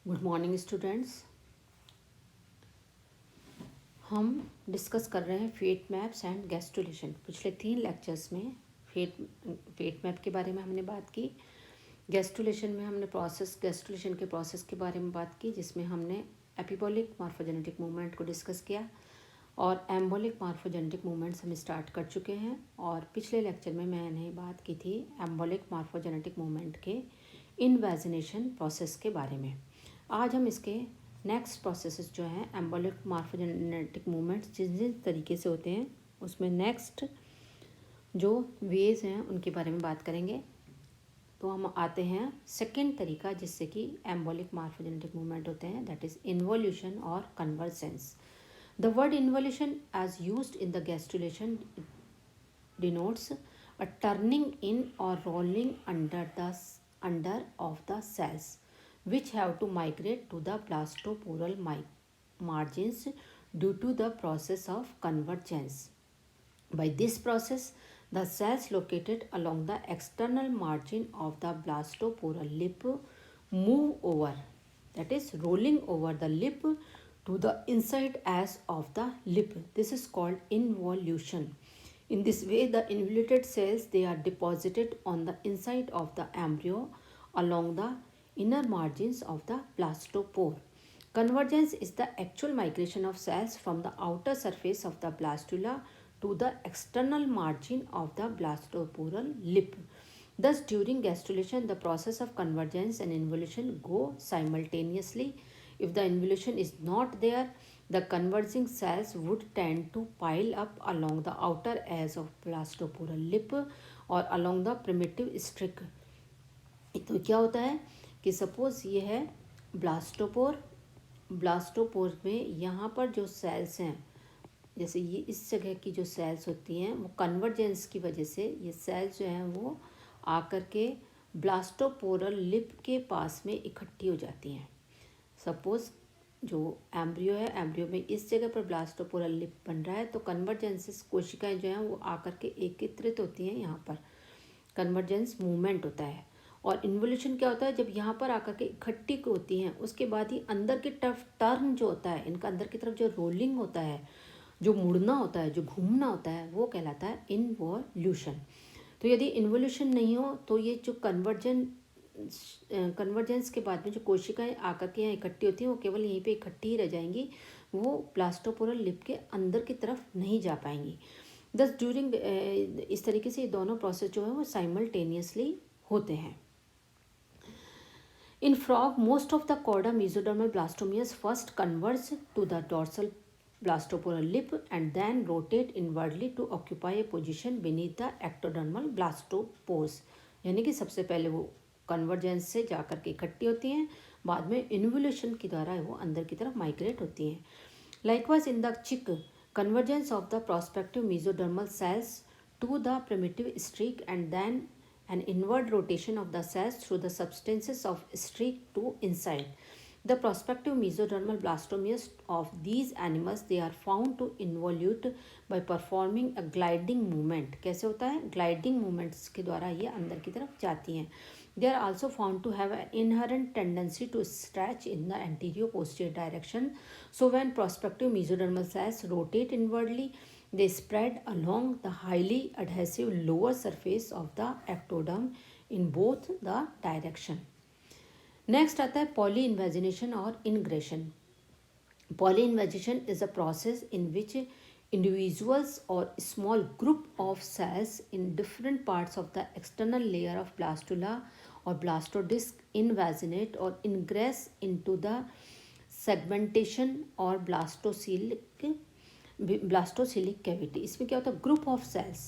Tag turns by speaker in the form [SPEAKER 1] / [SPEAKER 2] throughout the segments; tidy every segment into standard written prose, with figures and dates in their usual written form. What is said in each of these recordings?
[SPEAKER 1] Good morning students. हम discuss कर रहे हैं फेट मैप्स एंड गैस्ट्रुलेशन। पिछले 3 लेक्चर्स में फेट मैप के बारे में हमने बात की। गैस्ट्रुलेशन में हमने गैस्ट्रुलेशन के प्रोसेस के बारे में बात की, जिसमें हमने एपिबॉलिक मॉर्फोजेनेटिक मूवमेंट को डिस्कस किया और एम्बोलिक मॉर्फोजेनेटिक मूवमेंट्स हम स्टार्ट कर चुके हैं। और पिछले लेक्चर में मैंने बात की थी एम्बोलिक मॉर्फोजेनेटिक मूवमेंट के इनवैजिनेशन प्रोसेस के बारे में। आज हम इसके नेक्स्ट प्रोसेसेस जो हैं एम्बोलिक मॉर्फोजेनेटिक मूवमेंट्स जिन जिन तरीके से होते हैं उसमें नेक्स्ट जो वेज हैं उनके बारे में बात करेंगे। तो हम आते हैं सेकेंड तरीका जिससे कि एम्बोलिक मॉर्फोजेनेटिक मूवमेंट होते हैं, दैट इज इन्वोल्यूशन और convergence. The word involution as used in the gastrulation denotes a turning in or rolling under of the cells which have to migrate to the blastoporal margins due to the process of convergence. By this process, the cells located along the external margin of the blastoporal lip move over, that is rolling over the lip to the inside edge of the lip. This is called involution. In this way, the involuted cells they are deposited on the inside of the embryo along the inner margins of the blastopore. Convergence is the actual migration of cells from the outer surface of the blastula to the external margin of the blastoporal lip. Thus, during gastrulation, the process of convergence and involution go simultaneously. If the involution is not there, the converging cells would tend to pile up along the outer edge of blastoporal lip or along the primitive streak. तो क्या होता है कि suppose ये है blastopore. Blastopore में यहाँ पर जो सेल्स हैं, जैसे ये इस जगह की जो सेल्स होती हैं वो कन्वर्जेंस की वजह से ये सेल्स जो हैं वो आकर के ब्लास्टोपोरल लिप के पास में इकट्ठी हो जाती हैं। सपोज जो एम्ब्रियो है, एम्ब्रियो में इस जगह पर ब्लास्टोपोरल लिप बन रहा है, तो कन्वर्जेंस कोशिकाएं जो हैं वो आकर के एकत्रित होती हैं, यहाँ पर कन्वर्जेंस मूवमेंट होता है। और इन्वोल्यूशन क्या होता है, जब यहाँ पर आकर के इकट्ठी होती हैं उसके बाद ही अंदर की तरफ टर्न जो होता है, इनका अंदर की तरफ जो रोलिंग होता है, जो मुड़ना होता है, जो घूमना होता है, वो कहलाता है इन्वोल्यूशन। तो यदि इन्वोल्यूशन नहीं हो तो ये जो कन्वर्जेंस के बाद में जो कोशिकाएं आकर के यहाँ इकट्ठी होती हैं वो केवल यहीं पे इकट्ठी ही रह जाएंगी, वो ब्लास्टोपोरल लिप के अंदर की तरफ नहीं जा पाएंगी। दस ड्यूरिंग इस तरीके से ये दोनों प्रोसेस जो है वो साइमल्टेनियसली होते हैं। In frog, most of the chorda mesodermal blastomeres first converge to the dorsal blastoporal lip and then rotate inwardly to occupy a position beneath the ectodermal blastopores. यानी कि सबसे पहले वो कन्वर्जेंस से जाकर के इकट्ठी होती हैं, बाद में इन्वोल्यूशन के द्वारा वो अंदर की तरफ माइग्रेट होती हैं। Likewise, in the chick, convergence of the prospective mesodermal cells to the primitive streak and then an inward rotation of the cells through the substances of streak to inside. The prospective mesodermal blastomeres of these animals they are found to involute by performing a gliding movement. कैसे होता है? Gliding movements के द्वारा ये अंदर की तरफ जाती हैं. They are also found to have an inherent tendency to stretch in the anterior-posterior direction. So when prospective mesodermal cells rotate inwardly, they spread along the highly adhesive lower surface of the ectoderm in both the direction. Next आता है polyinvagination और ingression. Polyinvagination is a process in which individuals or small group of cells in different parts of the external layer of blastula or blastodisc invaginate or ingress into the segmentation or blastocoelic cavity. इसमें क्या होता है, group of sales,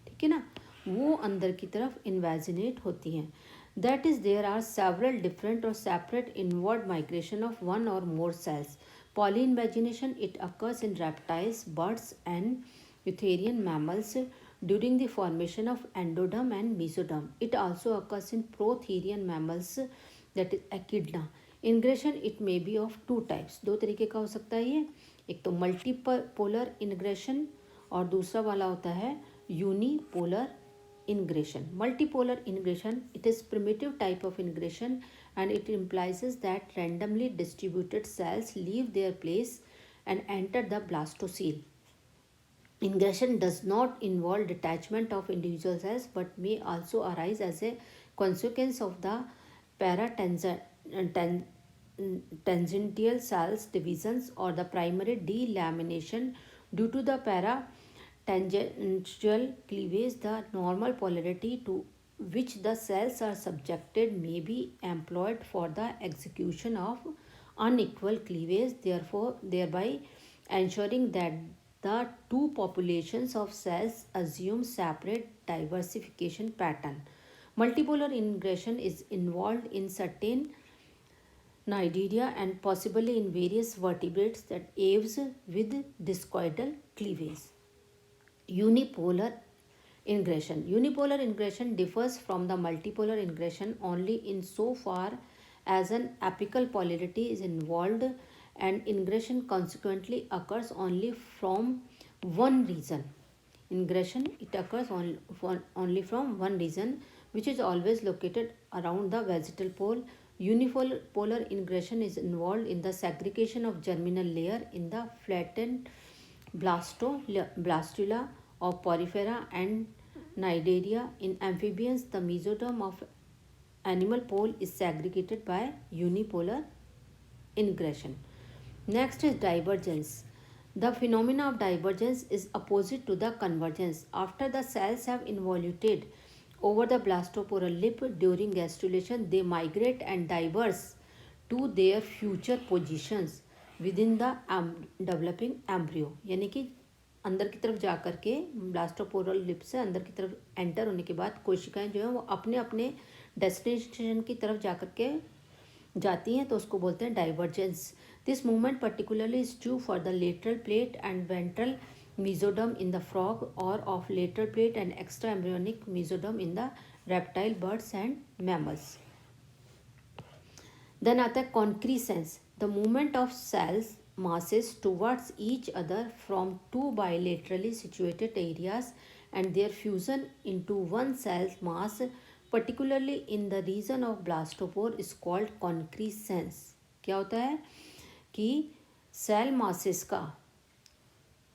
[SPEAKER 1] ठीक है ना, वो अंदर की तरफ इन्वेजिनेट होती हैं। That is there are several different or separate inward migration of one or more cells. Poly invagination it occurs in reptiles, birds and eutherian mammals during the formation of endoderm and mesoderm. It also occurs in prototherian mammals, that is echidna. Ingression it may be of 2 types, 2 तरीके का हो सकता है ये। एक तो multipolar ingression और दूसरा वाला होता है unipolar ingression. Multipolar ingression, it is primitive type of ingression, and it implies that randomly distributed cells leave their place and enter the blastocele. Ingression does not involve detachment of individual cells but may also arise as a consequence of the paratangential cells divisions or the primary delamination due to the paratangential cleavage. The normal polarity to which the cells are subjected may be employed for the execution of unequal cleavage, therefore thereby ensuring that the two populations of cells assume separate diversification pattern. Multipolar ingression is involved in certain Cnidaria and possibly in various vertebrates that aves with discoidal cleavage. Unipolar ingression. Unipolar ingression differs from the multipolar ingression only in so far as an apical polarity is involved, and ingression consequently occurs only from one region. Ingression, it occurs only from one region, which is always located around the vegetal pole. Unipolar ingression is involved in the segregation of germinal layer in the flattened blastula of porifera and cnidaria. In amphibians, the mesoderm of animal pole is segregated by unipolar ingression. Next is divergence. The phenomena of divergence is opposite to the convergence. After the cells have involuted over the blastoporal lip during gastrulation, they migrate and diverge to their future positions within the developing embryo. यानी कि अंदर की तरफ जा कर के ब्लास्टोपोरल lip से अंदर की तरफ एंटर होने के बाद कोशिकाएं जो है वो अपने अपने डेस्टिनेशन की तरफ जा कर के जाती हैं, तो उसको बोलते हैं divergence. This movement particularly is true for the lateral plate and ventral mesoderm in the frog, or of lateral plate and extra embryonic mesoderm in the reptile, birds and mammals. Then आता है concrescence, the movement of cells masses towards each other from two bilaterally situated areas and their fusion into one cell mass, particularly in the region of blastopore, is called concrescence. क्या होता है कि cell masses का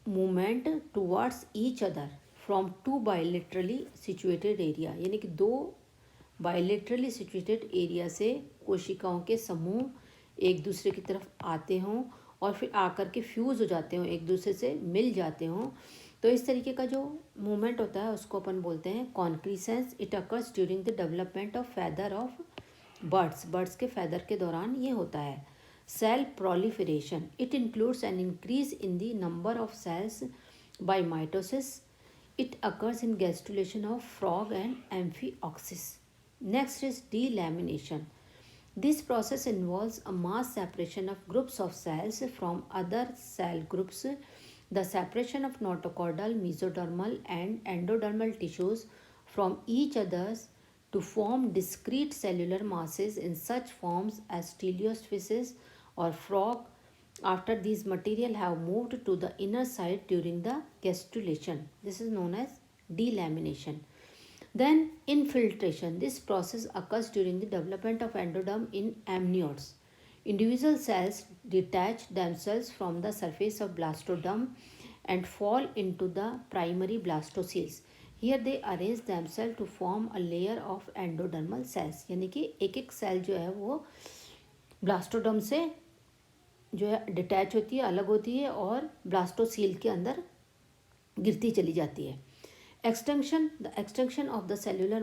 [SPEAKER 1] movement towards each other from two bilaterally situated area, यानी कि दो bilaterally situated area से कोशिकाओं के समूह एक दूसरे की तरफ आते हों और फिर आकर के फ्यूज़ हो जाते हों, एक दूसरे से मिल जाते हों. तो इस तरीके का जो मूवमेंट होता है उसको अपन बोलते हैं concrescence. It occurs during the development of feather of birds के फैदर के दौरान ये होता है. Cell proliferation, it includes an increase in the number of cells by mitosis. It occurs in gastrulation of frog and Amphioxus. Next is delamination. This process involves a mass separation of groups of cells from other cell groups. The separation of notochordal, mesodermal and endodermal tissues from each other's to form discrete cellular masses in such forms as teleospheces or frog after these material have moved to the inner side during the gastrulation. This is known as delamination. Then infiltration. This process occurs during the development of endoderm in amniotes. Individual cells detach themselves from the surface of blastoderm and fall into the primary blastoceles. Here they arrange themselves to form a layer of endodermal cells. यानी कि एक एक cell जो है वो blastoderm से जो है डिटैच होती है, अलग होती है और ब्लास्टोसील के अंदर गिरती चली जाती है. Extinction, the extinction of the cellular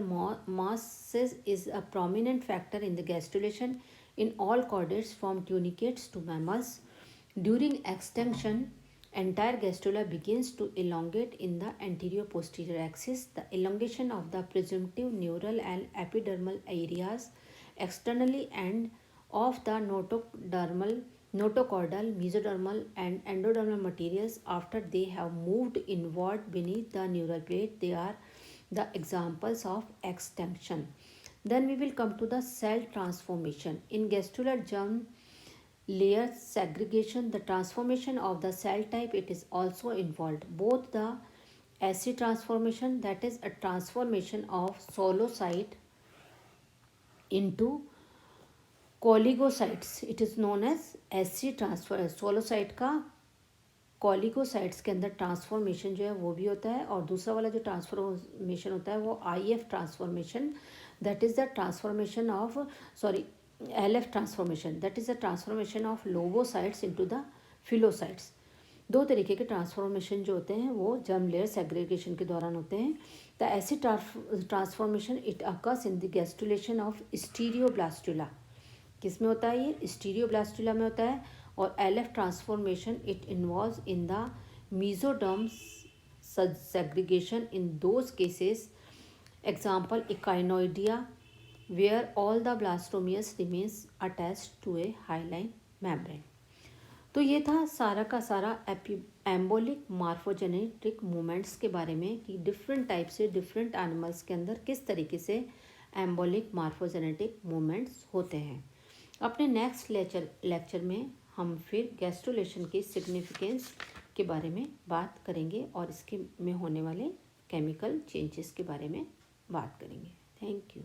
[SPEAKER 1] masses is a prominent factor in the gastrulation in all chordates from tunicates to mammals. During extinction, entire gastrula begins to elongate in the anterior posterior axis. The elongation of the presumptive neural and epidermal areas externally and of the notochordal, mesodermal and endodermal materials after they have moved inward beneath the neural plate. They are the examples of extinction. Then we will come to the cell transformation. In gastrular germ layer segregation, the transformation of the cell type, it is also involved. Both the acid transformation, that is a transformation of solocyte into colligocytes, it is known as acid transfer. Solocyte का colligocytes के अंदर transformation जो है वो भी होता है, और दूसरा वाला जो ट्रांसफॉर्मेशन होता है वो IF transformation, that is the transformation of LF transformation, that is the transformation of lobocytes into the filocytes. दो तरीके के ट्रांसफॉर्मेशन जो होते हैं वो जर्म लेयर सेग्रीगेशन के दौरान होते हैं। The acid transformation it occurs in the gastrulation of stereoblastula, किस में होता है ये, स्टीरियोब्लास्टुला में होता है। और LF transformation it involves in the mesoderm segregation in those cases, example echinoidea, where all the blastomeres remains attached to a hyaline membrane. तो ये था सारा का सारा एम्बोलिक मार्फोजेनेटिक मूवमेंट्स के बारे में, कि डिफरेंट टाइप से डिफरेंट एनिमल्स के अंदर किस तरीके से एम्बोलिक मार्फोजेनेटिक मूवमेंट्स होते हैं। अपने नेक्स्ट लेक्चर में हम फिर गैस्ट्रुलेशन की सिग्निफिकेंस के बारे में बात करेंगे और इसके में होने वाले केमिकल चेंजेस के बारे में बात करेंगे। Thank you.